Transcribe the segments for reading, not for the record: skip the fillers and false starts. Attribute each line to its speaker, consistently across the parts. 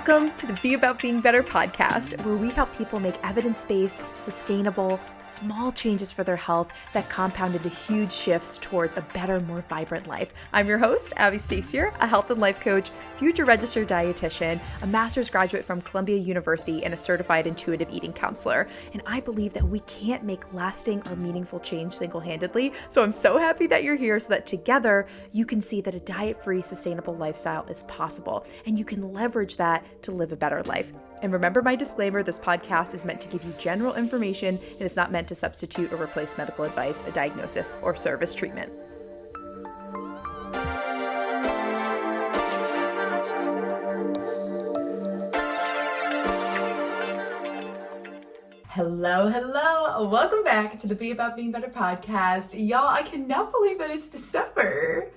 Speaker 1: Welcome to the Be About Being Better podcast, where we help people make evidence-based, sustainable, small changes for their health that compound into huge shifts towards a better, more vibrant life. I'm your host, Abby Stasier, a health and life coach, future registered dietitian, a master's graduate from Columbia University, and a certified intuitive eating counselor. And I believe that we can't make lasting or meaningful change single-handedly. So I'm so happy that you're here so that together you can see that a diet-free, sustainable lifestyle is possible, and you can leverage that to live a better life. And remember my disclaimer, this podcast is meant to give you general information and is not meant to substitute or replace medical advice, a diagnosis, or service treatment. Hello. Welcome back to the Be About Being Better podcast. Y'all, I cannot believe that it's December.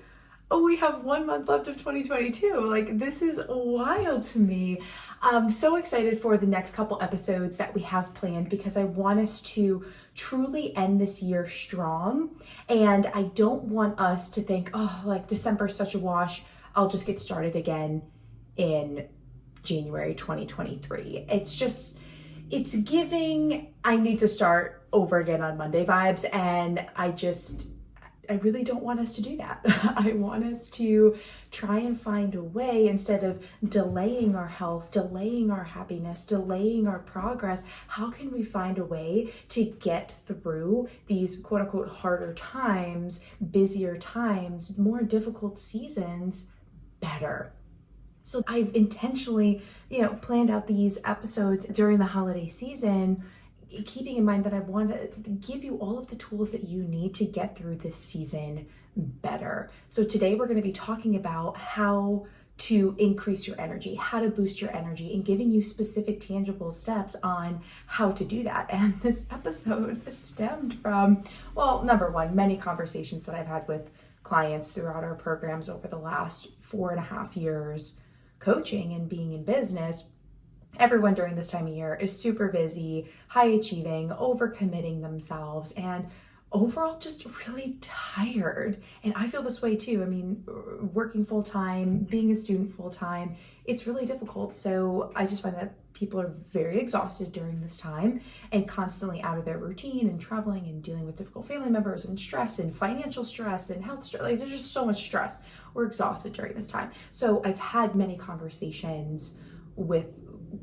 Speaker 1: We have 1 month left of 2022. Like, this is wild to me. I'm so excited for the next couple episodes that we have planned because I want us to truly end this year strong. And I don't want us to think, oh, like December's such a wash, I'll just get started again in January 2023. It's giving, I need to start over again on Monday vibes. And I really don't want us to do that. I want us to try and find a way, instead of delaying our health, delaying our happiness, delaying our progress, how can we find a way to get through these quote unquote harder times, busier times, more difficult seasons better? So I've intentionally, planned out these episodes during the holiday season, keeping in mind that I want to give you all of the tools that you need to get through this season better. So today we're going to be talking about how to increase your energy, how to boost your energy, and giving you specific tangible steps on how to do that. And this episode stemmed from, well, number one, many conversations that I've had with clients throughout our programs over the last 4.5 years coaching and being in business. Everyone during this time of year is super busy, high achieving, overcommitting themselves, and overall just really tired. And I feel this way too. I mean, working full time, being a student full time, it's really difficult. So I just find that people are very exhausted during this time and constantly out of their routine and traveling and dealing with difficult family members and stress and financial stress and health stress. Like, there's just so much stress. We're exhausted during this time. So I've had many conversations with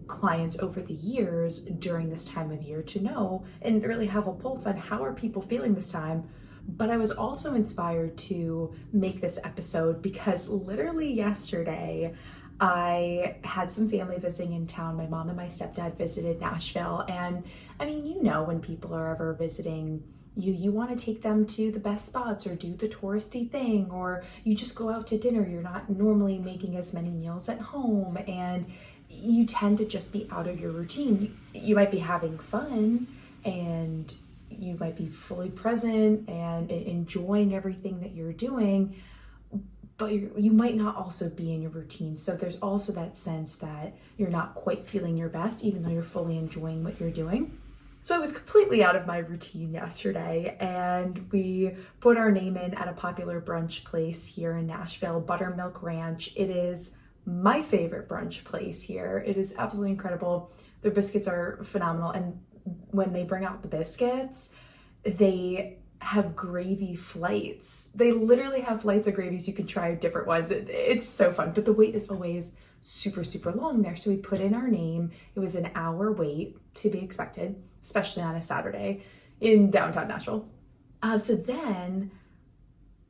Speaker 1: clients over the years during this time of year to know and really have a pulse on how are people feeling this time. But I was also inspired to make this episode because literally yesterday I had some family visiting in town. My mom and my stepdad visited Nashville, and I mean, when people are ever visiting you want to take them to the best spots or do the touristy thing, or you just go out to dinner. You're not normally making as many meals at home, and you tend to just be out of your routine. You might be having fun and you might be fully present and enjoying everything that you're doing, but you might not also be in your routine. So there's also that sense that you're not quite feeling your best, even though you're fully enjoying what you're doing. So I was completely out of my routine yesterday, and we put our name in at a popular brunch place here in Nashville, Buttermilk Ranch. It is my favorite brunch place here. It is absolutely incredible. Their biscuits are phenomenal. And when they bring out the biscuits, they have gravy flights. They literally have flights of gravies. You can try different ones. It's so fun, but the wait is always super, super long there. So we put in our name. It was an hour wait, to be expected, especially on a Saturday in downtown Nashville. So then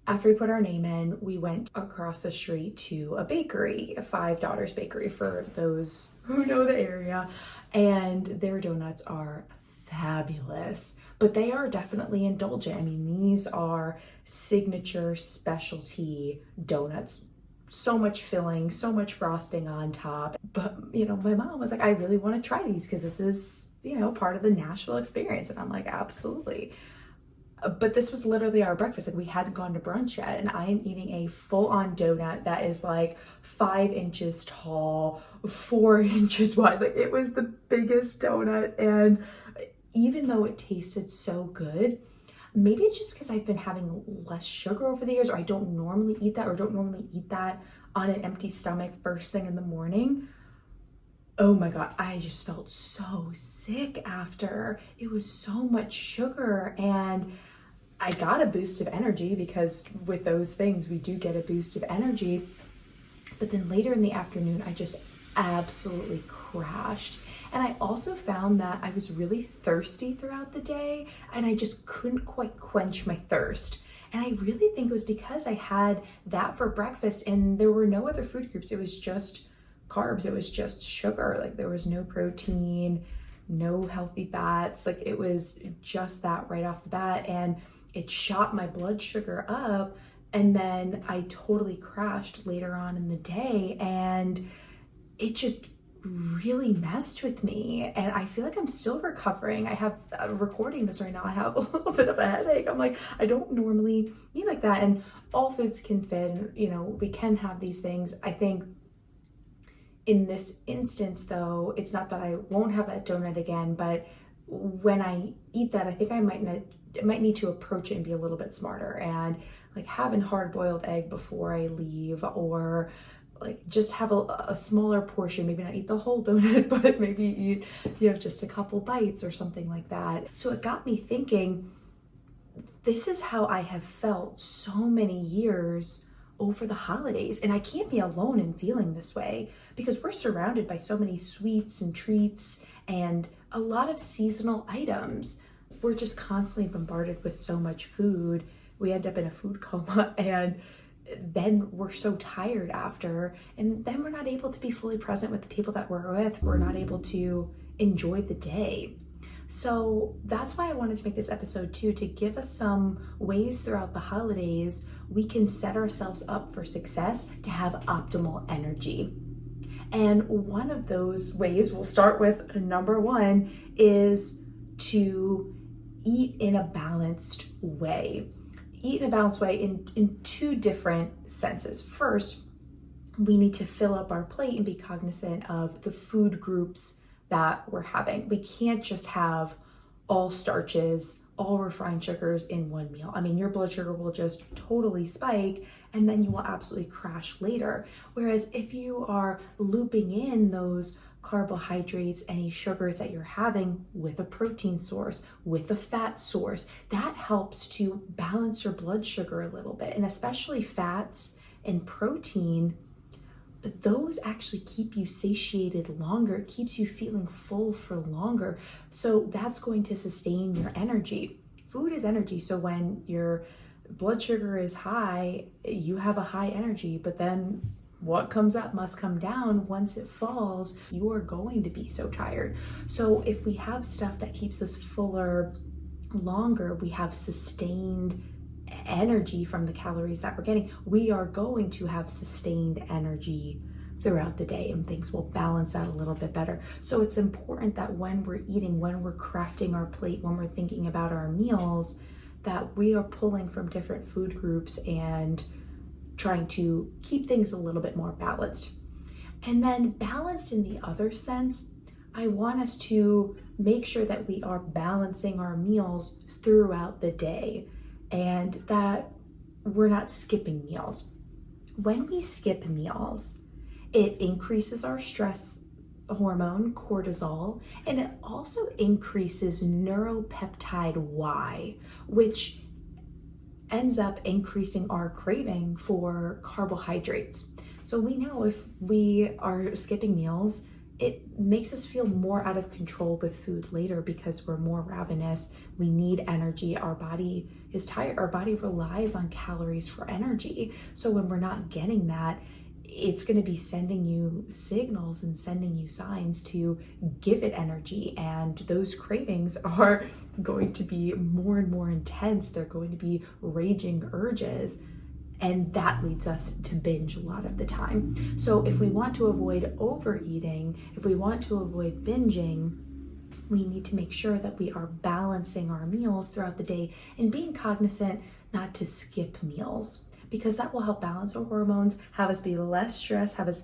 Speaker 1: after we put our name in, we went across the street to a bakery, a Five Daughters Bakery for those who know the area. And their donuts are fabulous, but they are definitely indulgent. I mean, these are signature specialty donuts. So much filling, so much frosting on top. But, my mom was like, I really want to try these because this is, part of the Nashville experience. And I'm like, absolutely. But this was literally our breakfast. Like, we hadn't gone to brunch yet, and I am eating a full-on donut that is like 5 inches tall, 4 inches wide. Like, it was the biggest donut. And even though it tasted so good, maybe it's just because I've been having less sugar over the years, or I don't normally eat that on an empty stomach first thing in the morning. oh my God, I just felt so sick after. It was so much sugar, and I got a boost of energy because with those things, we do get a boost of energy. But then later in the afternoon, I just absolutely crashed. And I also found that I was really thirsty throughout the day, and I just couldn't quite quench my thirst. And I really think it was because I had that for breakfast and there were no other food groups. It was just carbs, it was just sugar. Like there was no protein, no healthy fats. Like it was just that right off the bat. And it shot my blood sugar up. And then I totally crashed later on in the day, and it just really messed with me. And I feel like I'm still recovering. I have recording this right now. I have a little bit of a headache. I'm like, I don't normally eat like that. And all foods can fit, and we can have these things. I think in this instance though, it's not that I won't have that donut again, but when I eat that, I think I might need to approach it and be a little bit smarter, and like have a hard-boiled egg before I leave, or like just have a smaller portion, maybe not eat the whole donut, but maybe eat, just a couple bites or something like that. So it got me thinking, this is how I have felt so many years over the holidays. And I can't be alone in feeling this way because we're surrounded by so many sweets and treats and a lot of seasonal items. We're just constantly bombarded with so much food. We end up in a food coma, and then we're so tired after, and then we're not able to be fully present with the people that we're with. We're not able to enjoy the day. So that's why I wanted to make this episode too, to give us some ways throughout the holidays we can set ourselves up for success to have optimal energy. And one of those ways, we'll start with number one, is to eat in a balanced way. Eat in a balanced way in two different senses. First, we need to fill up our plate and be cognizant of the food groups that we're having. We can't just have all starches, all refined sugars in one meal. I mean, your blood sugar will just totally spike, and then you will absolutely crash later. Whereas if you are looping in those carbohydrates, any sugars that you're having with a protein source, with a fat source, that helps to balance your blood sugar a little bit. And especially fats and protein, those actually keep you satiated longer. It keeps you feeling full for longer. So that's going to sustain your energy. Food is energy. So when your blood sugar is high, you have a high energy, but then what comes up must come down. Once it falls, you are going to be so tired. So if we have stuff that keeps us fuller longer, we have sustained energy from the calories that we're getting, we are going to have sustained energy throughout the day, and things will balance out a little bit better. So it's important that when we're eating, when we're crafting our plate, when we're thinking about our meals, that we are pulling from different food groups and trying to keep things a little bit more balanced. And then balanced in the other sense, I want us to make sure that we are balancing our meals throughout the day and that we're not skipping meals. When we skip meals, it increases our stress hormone, cortisol, and it also increases neuropeptide Y, which ends up increasing our craving for carbohydrates. So we know if we are skipping meals, it makes us feel more out of control with food later because we're more ravenous. We need energy. Our body is tired. Our body relies on calories for energy. So when we're not getting that, it's going to be sending you signals and sending you signs to give it energy. And those cravings are going to be more and more intense. They're going to be raging urges. And that leads us to binge a lot of the time. So if we want to avoid overeating, if we want to avoid binging, we need to make sure that we are balancing our meals throughout the day and being cognizant not to skip meals, because that will help balance our hormones, have us be less stressed, have us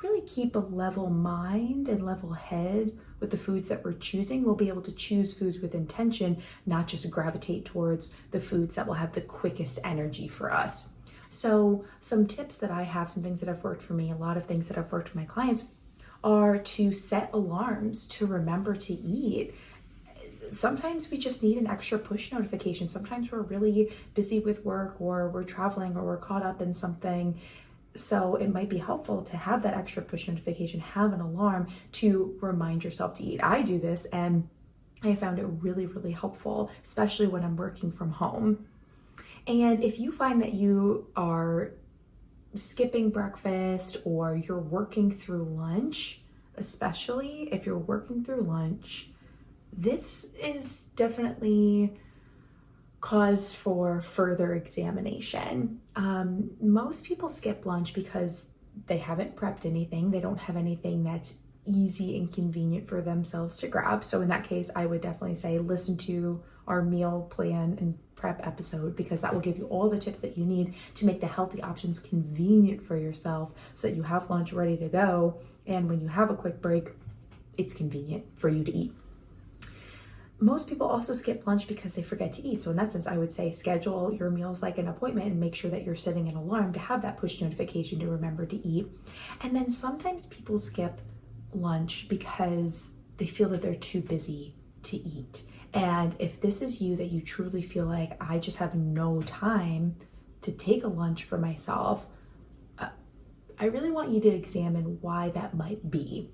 Speaker 1: really keep a level mind and level head with the foods that we're choosing. We'll be able to choose foods with intention, not just gravitate towards the foods that will have the quickest energy for us. So some tips that I have, some things that have worked for me, a lot of things that have worked for my clients are to set alarms to remember to eat. Sometimes we just need an extra push notification. Sometimes we're really busy with work, or we're traveling, or we're caught up in something. So it might be helpful to have that extra push notification, have an alarm to remind yourself to eat. I do this, and I found it really, really helpful, especially when I'm working from home. And if you find that you are skipping breakfast, or you're working through lunch, especially if you're working through lunch, this is definitely cause for further examination. Most people skip lunch because they haven't prepped anything. They don't have anything that's easy and convenient for themselves to grab. So in that case, I would definitely say listen to our meal plan and prep episode, because that will give you all the tips that you need to make the healthy options convenient for yourself, so that you have lunch ready to go, and when you have a quick break, it's convenient for you to eat. Most people also skip lunch because they forget to eat. So in that sense, I would say schedule your meals like an appointment, and make sure that you're setting an alarm to have that push notification to remember to eat. And then sometimes people skip lunch because they feel that they're too busy to eat. And if this is you, that you truly feel like, I just have no time to take a lunch for myself, I really want you to examine why that might be.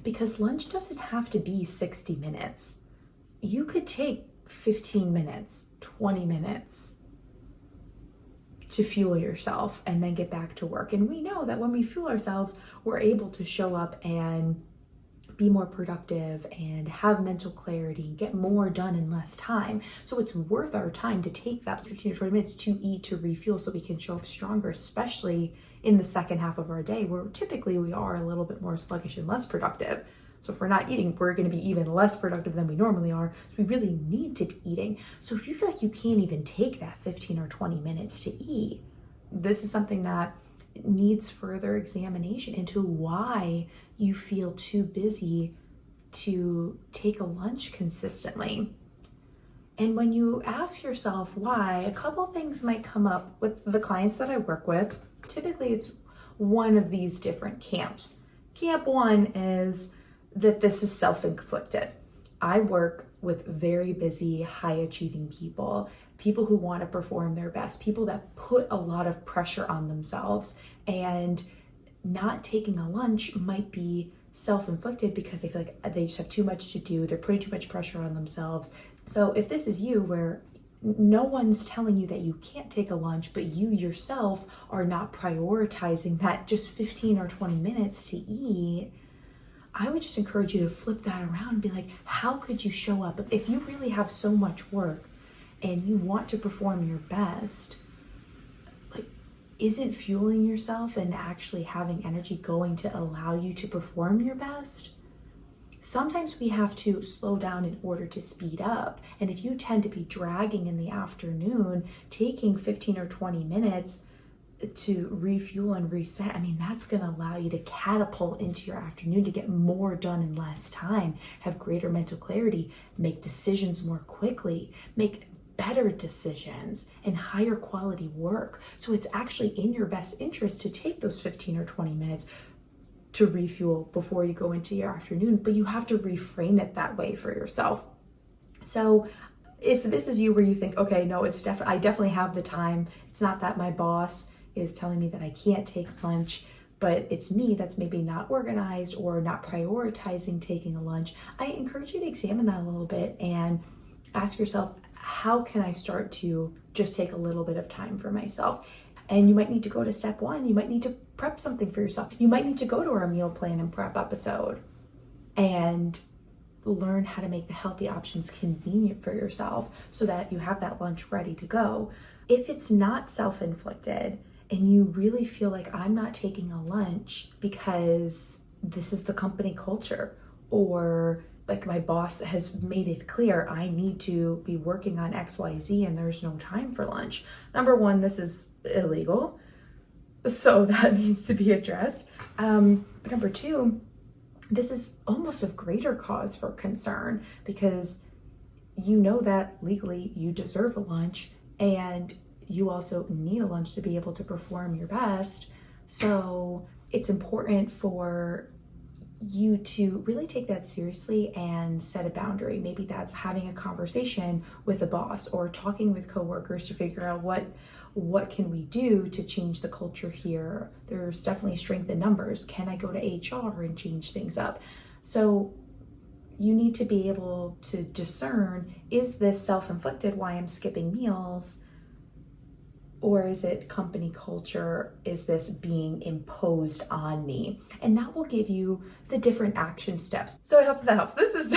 Speaker 1: Because lunch doesn't have to be 60 minutes. You could take 15 minutes, 20 minutes to fuel yourself and then get back to work. And we know that when we fuel ourselves, we're able to show up and be more productive and have mental clarity and get more done in less time. So it's worth our time to take that 15 or 20 minutes to eat, to refuel, so we can show up stronger, especially in the second half of our day, where typically we are a little bit more sluggish and less productive. So if we're not eating, we're going to be even less productive than we normally are. So we really need to be eating. So if you feel like you can't even take that 15 or 20 minutes to eat, this is something that needs further examination into why you feel too busy to take a lunch consistently. And when you ask yourself why, a couple things might come up with the clients that I work with. Typically, it's one of these different camps. Camp one is that this is self-inflicted. I work with very busy, high-achieving people who want to perform their best, people that put a lot of pressure on themselves, and not taking a lunch might be self-inflicted because they feel like they just have too much to do, they're putting too much pressure on themselves. So if this is you, where no one's telling you that you can't take a lunch, but you yourself are not prioritizing that just 15 or 20 minutes to eat, I would just encourage you to flip that around and be like, how could you show up? If you really have so much work and you want to perform your best, like, isn't fueling yourself and actually having energy going to allow you to perform your best? Sometimes we have to slow down in order to speed up. And if you tend to be dragging in the afternoon, taking 15 or 20 minutes to refuel and reset, that's going to allow you to catapult into your afternoon, to get more done in less time, have greater mental clarity, make decisions more quickly, make better decisions, and higher quality work. So it's actually in your best interest to take those 15 or 20 minutes to refuel before you go into your afternoon, but you have to reframe it that way for yourself. So if this is you, where you think, okay, no, I definitely have the time. It's not that my boss is telling me that I can't take lunch, but it's me that's maybe not organized or not prioritizing taking a lunch. I encourage you to examine that a little bit and ask yourself, how can I start to just take a little bit of time for myself? And you might need to go to step one. You might need to prep something for yourself. You might need to go to our meal plan and prep episode and learn how to make the healthy options convenient for yourself, so that you have that lunch ready to go. If it's not self-inflicted and you really feel like, I'm not taking a lunch because this is the company culture, or like my boss has made it clear I need to be working on XYZ and there's no time for lunch. Number one, this is illegal, so that needs to be addressed. But number two, this is almost of greater cause for concern, because you know that legally you deserve a lunch, and you also need a lunch to be able to perform your best. So it's important for you to really take that seriously and set a boundary. Maybe that's having a conversation with a boss or talking with coworkers to figure out what can we do to change the culture here. There's definitely strength in numbers. Can I go to HR and change things up? So you need to be able to discern, is this self-inflicted, why I'm skipping meals? Or is it company culture? Is this being imposed on me? And that will give you the different action steps. So I hope that helps. This is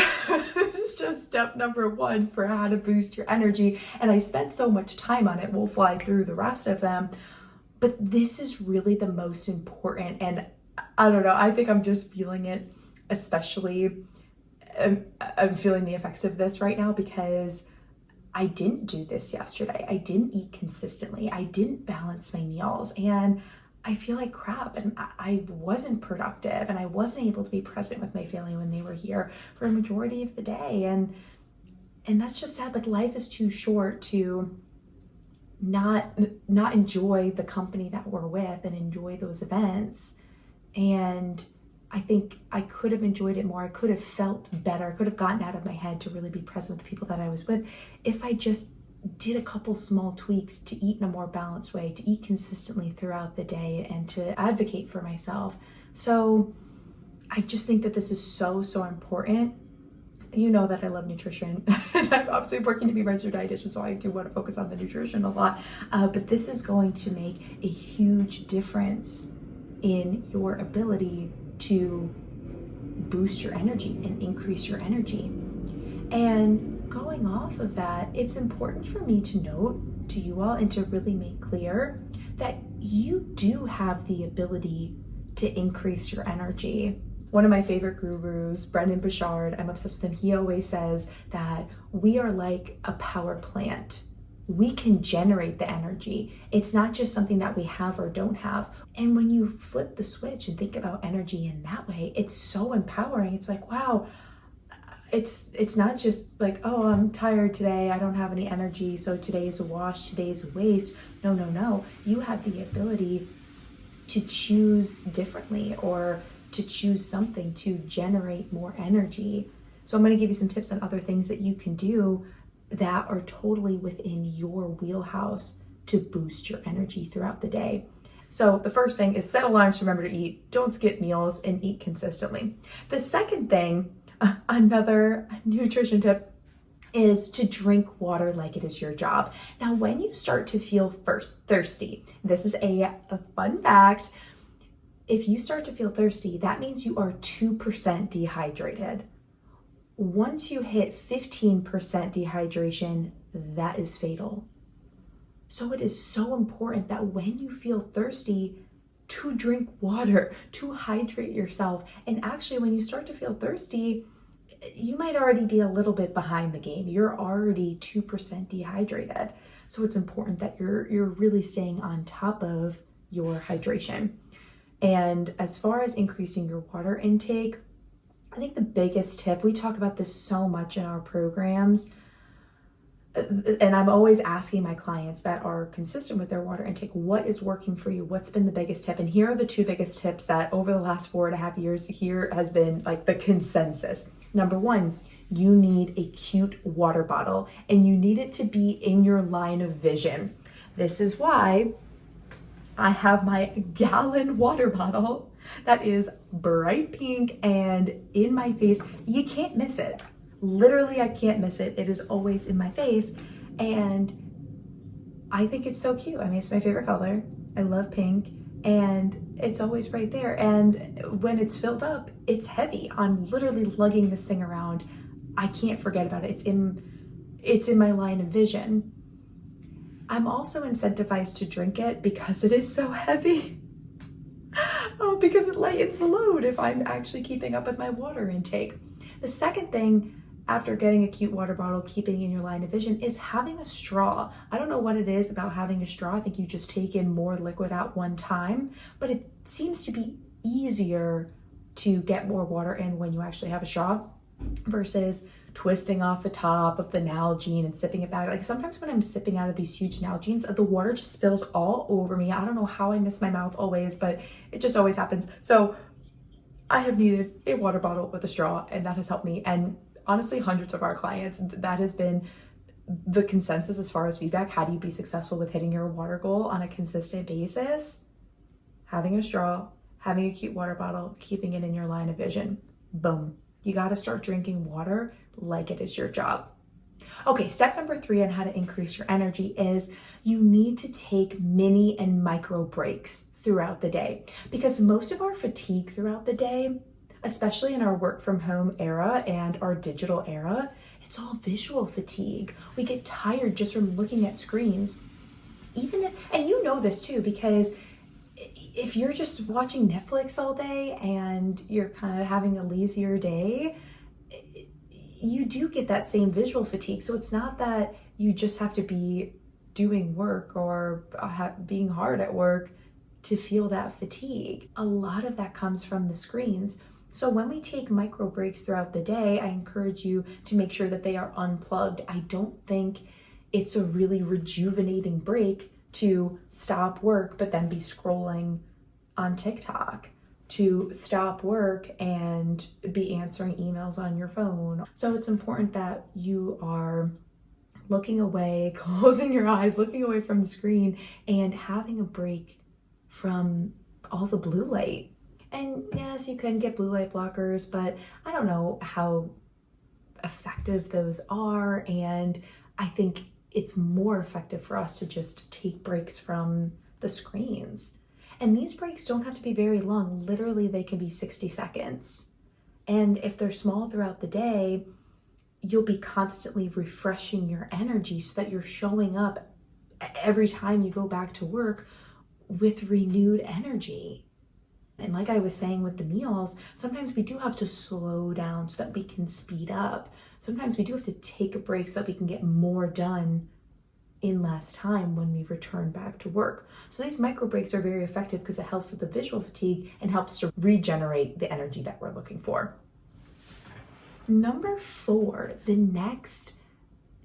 Speaker 1: just step number 1 for how to boost your energy. And I spent so much time on it. We'll fly through the rest of them. But this is really the most important. And I don't know, I think I'm just feeling it, especially I'm feeling the effects of this right now because I didn't do this yesterday. I didn't eat consistently. I didn't balance my meals, and I feel like crap, and I wasn't productive, and I wasn't able to be present with my family when they were here for a majority of the day. And that's just sad. Like, life is too short to not enjoy the company that we're with and enjoy those events. And I think I could have enjoyed it more. I could have felt better. I could have gotten out of my head to really be present with the people that I was with if I just did a couple small tweaks to eat in a more balanced way, to eat consistently throughout the day, and to advocate for myself. So I just think that this is so, so important. You know that I love nutrition. And I'm obviously working to be a registered dietitian, so I do want to focus on the nutrition a lot. But this is going to make a huge difference in your ability to boost your energy and increase your energy. And going off of that, it's important for me to note to you all and to really make clear that you do have the ability to increase your energy. One of my favorite gurus, Brendan Bouchard, I'm obsessed with him. He always says that we are like a power plant. We can generate the energy. It's not just something that we have or don't have. And when you flip the switch and think about energy in that way, it's so empowering. It's like, wow, it's not just like, oh, I'm tired today, I don't have any energy, so today is a wash, today is a waste. No. You have the ability to choose differently or to choose something to generate more energy. So I'm going to give you some tips on other things that you can do that are totally within your wheelhouse to boost your energy throughout the day. So the first thing is set alarms to remember to eat. Don't skip meals and eat consistently. The second thing, another nutrition tip, is to drink water like it is your job. Now, when you start to feel thirsty, this is a fun fact. If you start to feel thirsty, that means you are 2% dehydrated. Once you hit 15% dehydration, that is fatal. So it is so important that when you feel thirsty, to drink water, to hydrate yourself. And actually, when you start to feel thirsty, you might already be a little bit behind the game. You're already 2% dehydrated. So it's important that you're really staying on top of your hydration. And as far as increasing your water intake, I think the biggest tip, we talk about this so much in our programs, and I'm always asking my clients that are consistent with their water intake, what is working for you? What's been the biggest tip? And here are the 2 biggest tips that over the last 4.5 years here has been like the consensus. Number 1, you need a cute water bottle, and you need it to be in your line of vision. This is why I have my gallon water bottle that is bright pink and in my face. You can't miss it. Literally, I can't miss it. It is always in my face. And I think it's so cute. I mean, it's my favorite color. I love pink. And it's always right there. And when it's filled up, it's heavy. I'm literally lugging this thing around. I can't forget about it. It's in my line of vision. I'm also incentivized to drink it because it is so heavy. Because it lightens the load if I'm actually keeping up with my water intake. The second thing, after getting a cute water bottle, keeping in your line of vision, is having a straw. I don't know what it is about having a straw. I think you just take in more liquid at one time, but it seems to be easier to get more water in when you actually have a straw versus twisting off the top of the Nalgene and sipping it back. Like sometimes when I'm sipping out of these huge Nalgenes, the water just spills all over me. I don't know how I miss my mouth always, but it just always happens. So I have needed a water bottle with a straw, and that has helped me. And honestly, hundreds of our clients, that has been the consensus as far as feedback. How do you be successful with hitting your water goal on a consistent basis? Having a straw, having a cute water bottle, keeping it in your line of vision. Boom. You got to start drinking water like it is your job. Okay, step number 3 on how to increase your energy is you need to take mini and micro breaks throughout the day, because most of our fatigue throughout the day, especially in our work from home era and our digital era, it's all visual fatigue. We get tired just from looking at screens. And you know this too, because if you're just watching Netflix all day and you're kind of having a lazier day, you do get that same visual fatigue. So it's not that you just have to be doing work or being hard at work to feel that fatigue. A lot of that comes from the screens. So when we take micro breaks throughout the day, I encourage you to make sure that they are unplugged. I don't think it's a really rejuvenating break to stop work but then be scrolling on TikTok, to stop work and be answering emails on your phone. So it's important that you are looking away, closing your eyes, looking away from the screen, and having a break from all the blue light. And yes, you can get blue light blockers, but I don't know how effective those are. And I think it's more effective for us to just take breaks from the screens. And these breaks don't have to be very long. Literally, they can be 60 seconds. And if they're small throughout the day, you'll be constantly refreshing your energy so that you're showing up every time you go back to work with renewed energy. And like I was saying with the meals, sometimes we do have to slow down so that we can speed up. Sometimes we do have to take a break so that we can get more done in less time when we return back to work. So these micro breaks are very effective because it helps with the visual fatigue and helps to regenerate the energy that we're looking for. Number 4, the next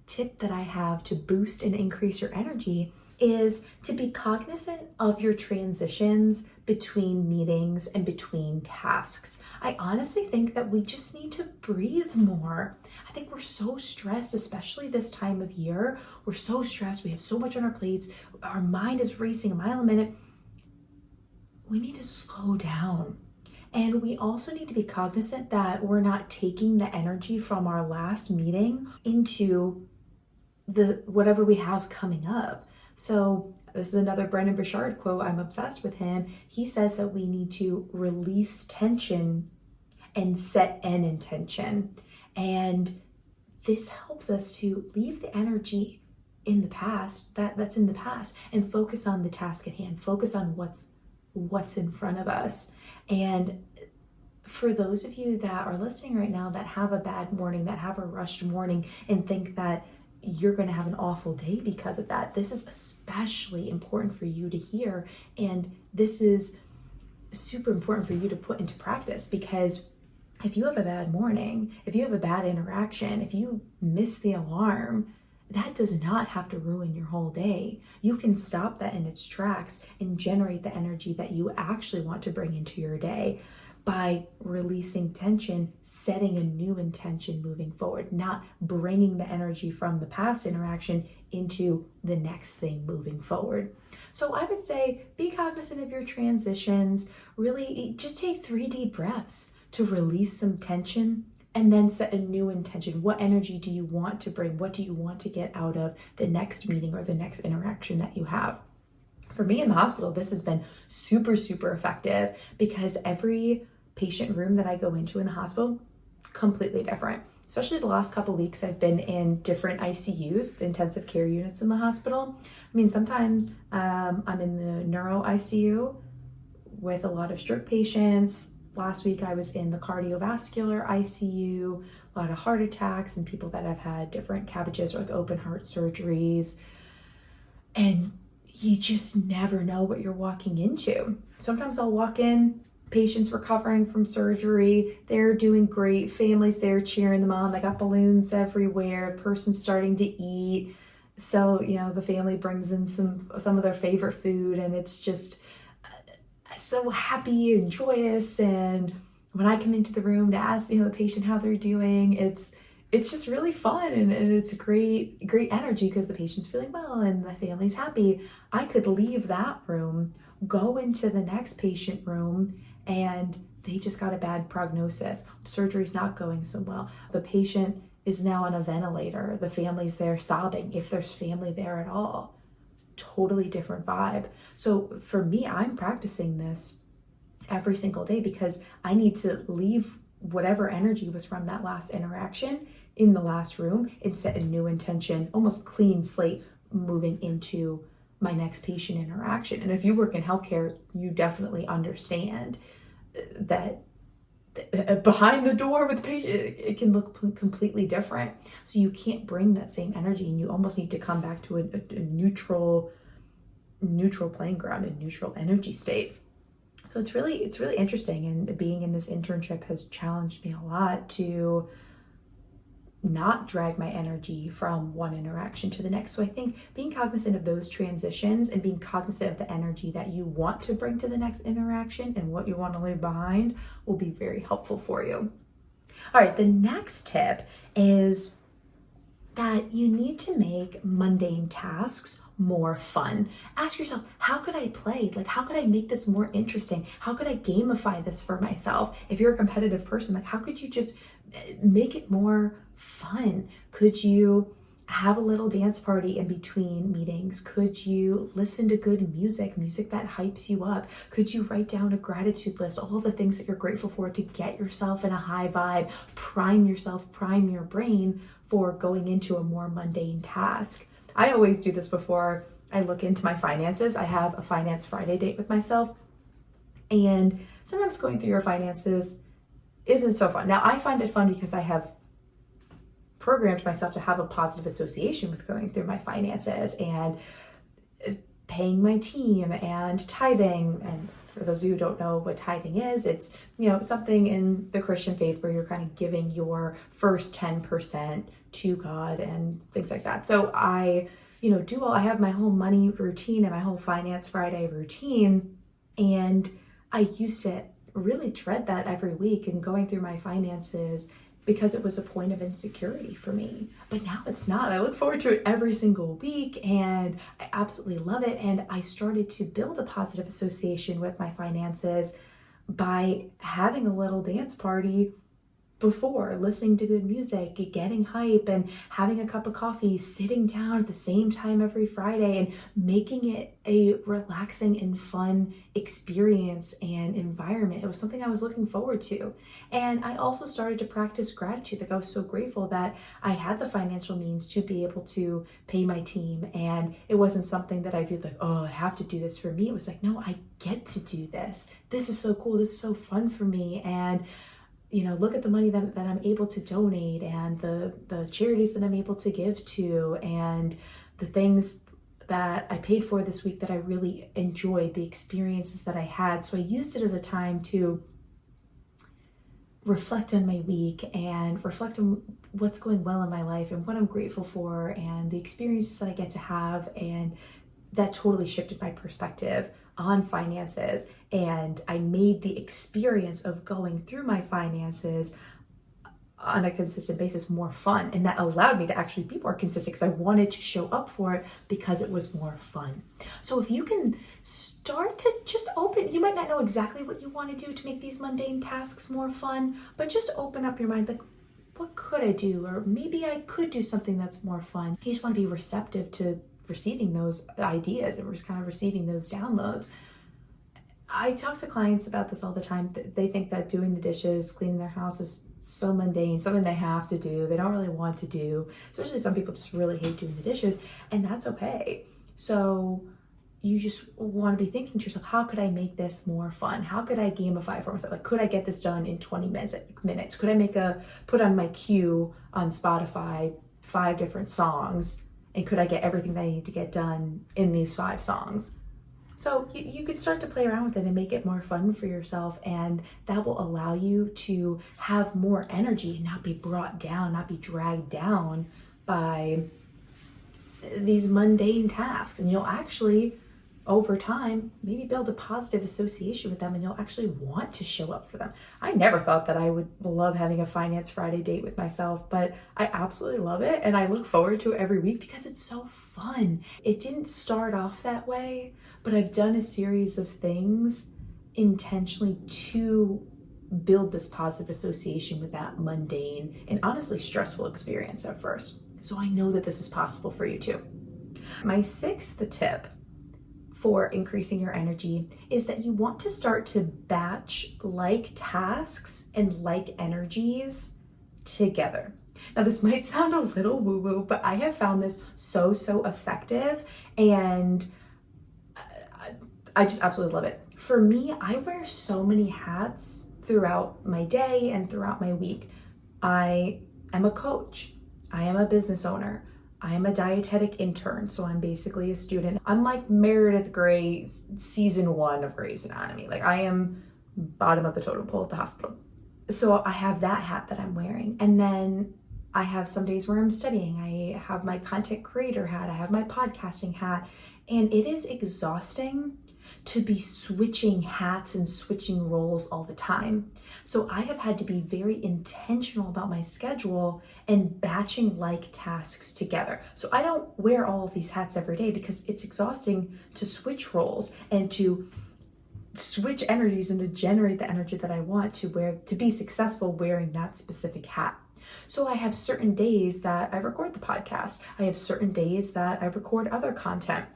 Speaker 1: tip that I have to boost and increase your energy is to be cognizant of your transitions between meetings and between tasks. I honestly think that we just need to breathe more. I think we're so stressed, especially this time of year. We're so stressed. We have so much on our plates. Our mind is racing a mile a minute. We need to slow down. And we also need to be cognizant that we're not taking the energy from our last meeting into whatever we have coming up. So this is another Brendon Burchard quote. I'm obsessed with him. He says that we need to release tension and set an intention. And this helps us to leave the energy in the past, that's in the past, and focus on the task at hand, focus on what's in front of us. And for those of you that are listening right now that have a bad morning, that have a rushed morning and think that you're going to have an awful day because of that, this is especially important for you to hear. And this is super important for you to put into practice, because if you have a bad morning, if you have a bad interaction, if you miss the alarm, that does not have to ruin your whole day. You can stop that in its tracks and generate the energy that you actually want to bring into your day by releasing tension, setting a new intention moving forward, not bringing the energy from the past interaction into the next thing moving forward. So I would say be cognizant of your transitions. Really just take 3 deep breaths to release some tension and then set a new intention. What energy do you want to bring? What do you want to get out of the next meeting or the next interaction that you have? For me in the hospital, this has been super, super effective, because every patient room that I go into in the hospital, completely different. Especially the last couple of weeks, I've been in different ICUs, the intensive care units in the hospital. I mean, sometimes I'm in the neuro ICU with a lot of stroke patients. Last week I was in the cardiovascular ICU, a lot of heart attacks and people that have had different CABGs or like open heart surgeries. And you just never know what you're walking into. Sometimes I'll walk in, patients recovering from surgery, they're doing great, families there cheering them on, they got balloons everywhere, person's starting to eat. So, the family brings in some of their favorite food, and it's just so happy and joyous, and when I come into the room to ask, the patient how they're doing, it's just really fun, and it's great energy because the patient's feeling well and the family's happy. I could leave that room, go into the next patient room, and they just got a bad prognosis. Surgery's not going so well. The patient is now on a ventilator. The family's there sobbing, if there's family there at all. Totally different vibe. So for me, I'm practicing this every single day because I need to leave whatever energy was from that last interaction in the last room and set a new intention, almost clean slate, moving into my next patient interaction. And if you work in healthcare, you definitely understand that behind the door with the patient, it can look completely different. So you can't bring that same energy, and you almost need to come back to a neutral playing ground, a neutral energy state. So it's really interesting, and being in this internship has challenged me a lot to not drag my energy from one interaction to the next. So I think being cognizant of those transitions and being cognizant of the energy that you want to bring to the next interaction and what you want to leave behind will be very helpful for you. All right, the next tip is that you need to make mundane tasks more fun. Ask yourself, how could I play? How could I make this more interesting? How could I gamify this for myself? If you're a competitive person, how could you just make it more fun? Could you have a little dance party in between meetings? Could you listen to good music that hypes you up? Could you write down a gratitude list, all the things that you're grateful for, to get yourself in a high vibe, prime your brain for going into a more mundane task? I always do this before I look into my finances. I have a Finance Friday date with myself, and sometimes going through your finances isn't so fun. Now, I find it fun because I have programmed myself to have a positive association with going through my finances and paying my team and tithing. And for those of you who don't know what tithing is, it's something in the Christian faith where you're kind of giving your first 10% to God and things like that. So I have my whole money routine and my whole Finance Friday routine, and I used to really dread that every week and going through my finances because it was a point of insecurity for me. But now it's not. I look forward to it every single week, and I absolutely love it. And I started to build a positive association with my finances by having a little dance party before, listening to good music, getting hype, and having a cup of coffee, sitting down at the same time every Friday, and making it a relaxing and fun experience and environment. It was something I was looking forward to. And I also started to practice gratitude. I was so grateful that I had the financial means to be able to pay my team. And it wasn't something that I viewed oh, I have to do this for me. It was no, I get to do this. This is so cool. This is so fun for me. And look at the money that I'm able to donate, and the charities that I'm able to give to, and the things that I paid for this week that I really enjoyed, the experiences that I had. So I used it as a time to reflect on my week and reflect on what's going well in my life and what I'm grateful for and the experiences that I get to have. And that totally shifted my perspective on finances, and I made the experience of going through my finances on a consistent basis more fun, and that allowed me to actually be more consistent because I wanted to show up for it because it was more fun. So if you can start to just open, you might not know exactly what you want to do to make these mundane tasks more fun, but just open up your mind, what could I do? Or maybe I could do something that's more fun. You just want to be receptive to receiving those ideas and kind of receiving those downloads. I talk to clients about this all the time. They think that doing the dishes, cleaning their house is so mundane, something they have to do, they don't really want to do. Especially some people just really hate doing the dishes, and that's okay. So you just want to be thinking to yourself, how could I make this more fun? How could I gamify for myself? Could I get this done in 20 minutes? Could I put on my queue on Spotify 5 different songs? And could I get everything that I need to get done in these 5 songs? So you could start to play around with it and make it more fun for yourself. And that will allow you to have more energy and not be brought down, not be dragged down by these mundane tasks. And you'll actually over time, maybe build a positive association with them and you'll actually want to show up for them. I never thought that I would love having a Finance Friday date with myself, but I absolutely love it. And I look forward to it every week because it's so fun. It didn't start off that way, but I've done a series of things intentionally to build this positive association with that mundane and honestly stressful experience at first. So I know that this is possible for you too. My sixth tip for increasing your energy is that you want to start to batch like tasks and like energies together. Now, this might sound a little woo-woo, but I have found this so effective, and I just absolutely love it. For me, I wear so many hats throughout my day and throughout my week. I am a coach. I am a business owner. I am a dietetic intern, so I'm basically a student. I'm like Meredith Grey, season 1 of Grey's Anatomy. Like, I am bottom of the totem pole at the hospital. So I have that hat that I'm wearing. And then I have some days where I'm studying. I have my content creator hat. I have my podcasting hat. And it is exhausting to be switching hats and switching roles all the time. So I have had to be very intentional about my schedule and batching like tasks together. So I don't wear all of these hats every day because it's exhausting to switch roles and to switch energies and to generate the energy that I want to wear to be successful wearing that specific hat. So I have certain days that I record the podcast. I have certain days that I record other content.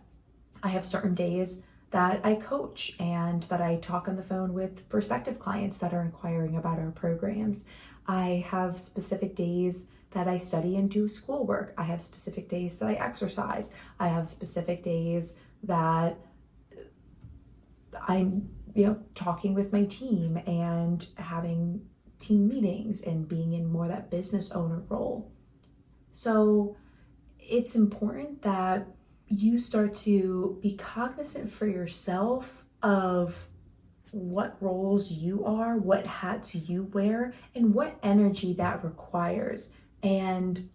Speaker 1: I have certain days that I coach and that I talk on the phone with prospective clients that are inquiring about our programs. I have specific days that I study and do schoolwork. I have specific days that I exercise. I have specific days that I'm, talking with my team and having team meetings and being in more that business owner role. So it's important that you start to be cognizant for yourself of what roles you are, what hats you wear, and what energy that requires. And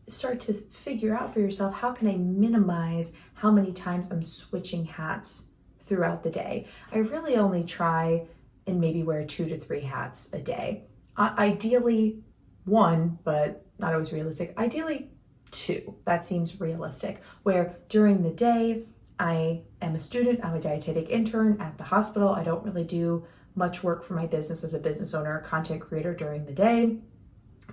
Speaker 1: start to figure out for yourself, how can I minimize how many times I'm switching hats throughout the day? I really only try and maybe wear 2 to 3 hats a day. Ideally 1, but not always realistic. Ideally 2, that seems realistic, where during the day, I am a student, I'm a dietetic intern at the hospital. I don't really do much work for my business as a business owner, content creator during the day.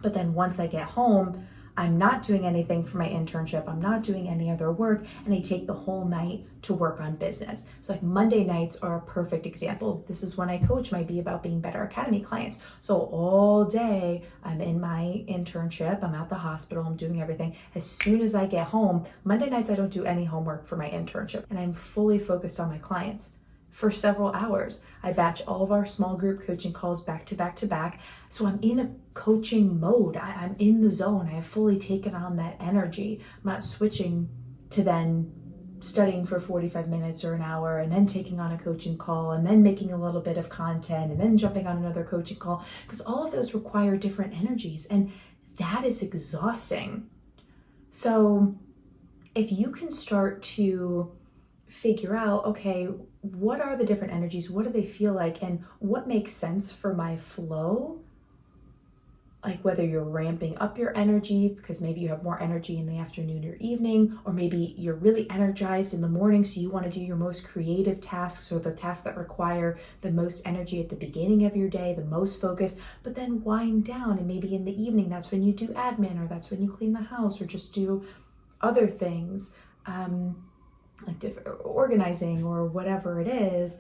Speaker 1: But then once I get home, I'm not doing anything for my internship. I'm not doing any other work, and I take the whole night to work on business. So like Monday nights are a perfect example. This is when I coach my Be About Being Better Academy clients. So all day I'm in my internship, I'm at the hospital, I'm doing everything. As soon as I get home, Monday nights I don't do any homework for my internship, and I'm fully focused on my clients for several hours. I batch all of our small group coaching calls back to back to back. So I'm in a coaching mode. I'm in the zone. I have fully taken on that energy. I'm not switching to then studying for 45 minutes or an hour and then taking on a coaching call and then making a little bit of content and then jumping on another coaching call, because all of those require different energies, and that is exhausting. So if you can start to figure out, okay, what are the different energies? What do they feel like? And what makes sense for my flow? Like whether you're ramping up your energy because maybe you have more energy in the afternoon or evening, or maybe you're really energized in the morning, so you want to do your most creative tasks or the tasks that require the most energy at the beginning of your day, the most focus, but then wind down. And maybe in the evening, that's when you do admin, or that's when you clean the house, or just do other things. Like different organizing or whatever it is,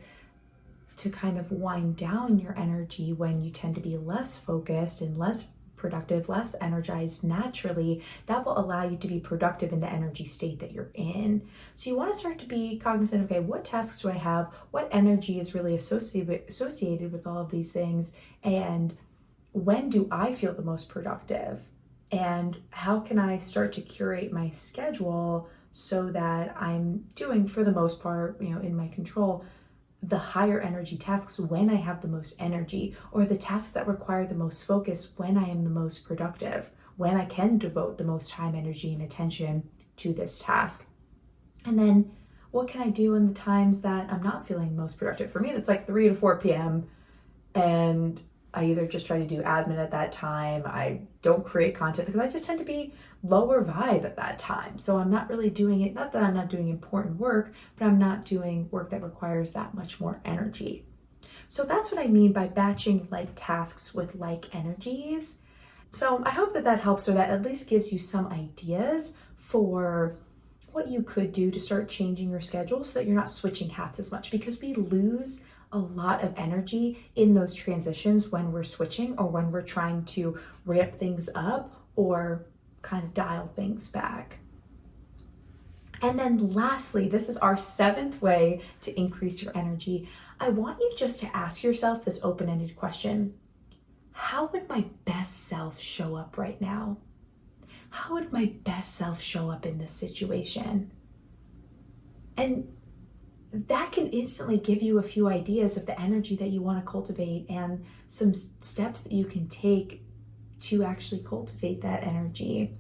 Speaker 1: to kind of wind down your energy when you tend to be less focused and less productive, less energized naturally. That will allow you to be productive in the energy state that you're in. So you want to start to be cognizant, okay, what tasks do I have? What energy is really associated with all of these things? And when do I feel the most productive? And how can I start to curate my schedule so that I'm doing, for the most part, in my control, the higher energy tasks when I have the most energy, or the tasks that require the most focus when I am the most productive, when I can devote the most time, energy, and attention to this task. And then what can I do in the times that I'm not feeling most productive? For me, it's like 3 to 4 p.m. and I either just try to do admin at that time. I don't create content because I just tend to be lower vibe at that time. So I'm not really doing it, not that I'm not doing important work, but I'm not doing work that requires that much more energy. So that's what I mean by batching like tasks with like energies. So I hope that that helps, or that at least gives you some ideas for what you could do to start changing your schedule so that you're not switching hats as much, because we lose a lot of energy in those transitions when we're switching or when we're trying to ramp things up or kind of dial things back. And then lastly, this is our 7th way to increase your energy. I want you just to ask yourself this open-ended question. How would my best self show up right now? How would my best self show up in this situation? And that can instantly give you a few ideas of the energy that you want to cultivate and some steps that you can take to actually cultivate that energy.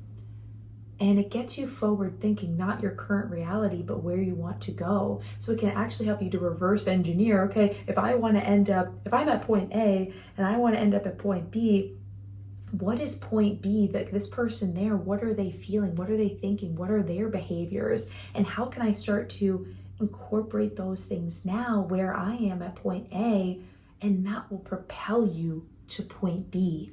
Speaker 1: And it gets you forward thinking, not your current reality, but where you want to go. So it can actually help you to reverse engineer. Okay, if I'm at point A and I want to end up at point B, what is point B, that this person there, what are they feeling? What are they thinking? What are their behaviors? And how can I start to incorporate those things now where I am at point A, and that will propel you to point B.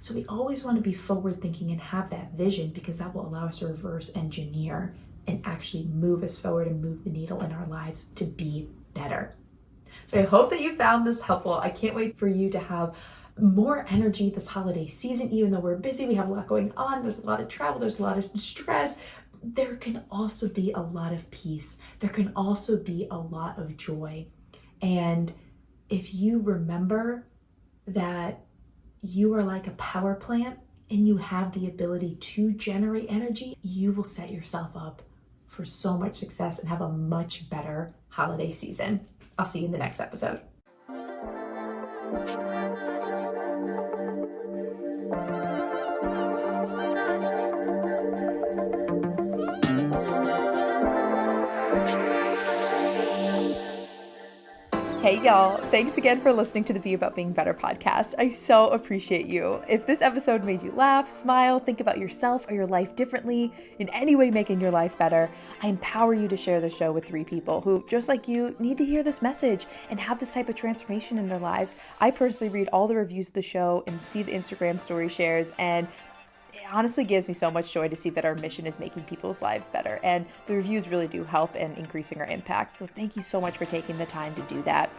Speaker 1: So we always want to be forward thinking and have that vision, because that will allow us to reverse engineer and actually move us forward and move the needle in our lives to be better. So I hope that you found this helpful. I can't wait for you to have more energy this holiday season. Even though we're busy, we have a lot going on, there's a lot of travel, there's a lot of stress, there can also be a lot of peace. There can also be a lot of joy. And if you remember that you are like a power plant and you have the ability to generate energy, you will set yourself up for so much success and have a much better holiday season. I'll see you in the next episode. Hey y'all, thanks again for listening to the Be About Being Better podcast. I so appreciate you. If this episode made you laugh, smile, think about yourself or your life differently, in any way making your life better, I empower you to share the show with 3 people who, just like you, need to hear this message and have this type of transformation in their lives. I personally read all the reviews of the show and see the Instagram story shares, and it honestly gives me so much joy to see that our mission is making people's lives better, and the reviews really do help in increasing our impact. So thank you so much for taking the time to do that.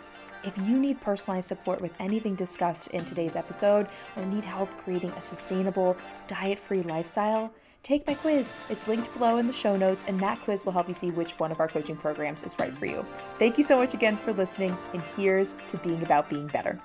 Speaker 1: If you need personalized support with anything discussed in today's episode, or need help creating a sustainable, diet-free lifestyle, take my quiz. It's linked below in the show notes, and that quiz will help you see which one of our coaching programs is right for you. Thank you so much again for listening, and here's to being about being better.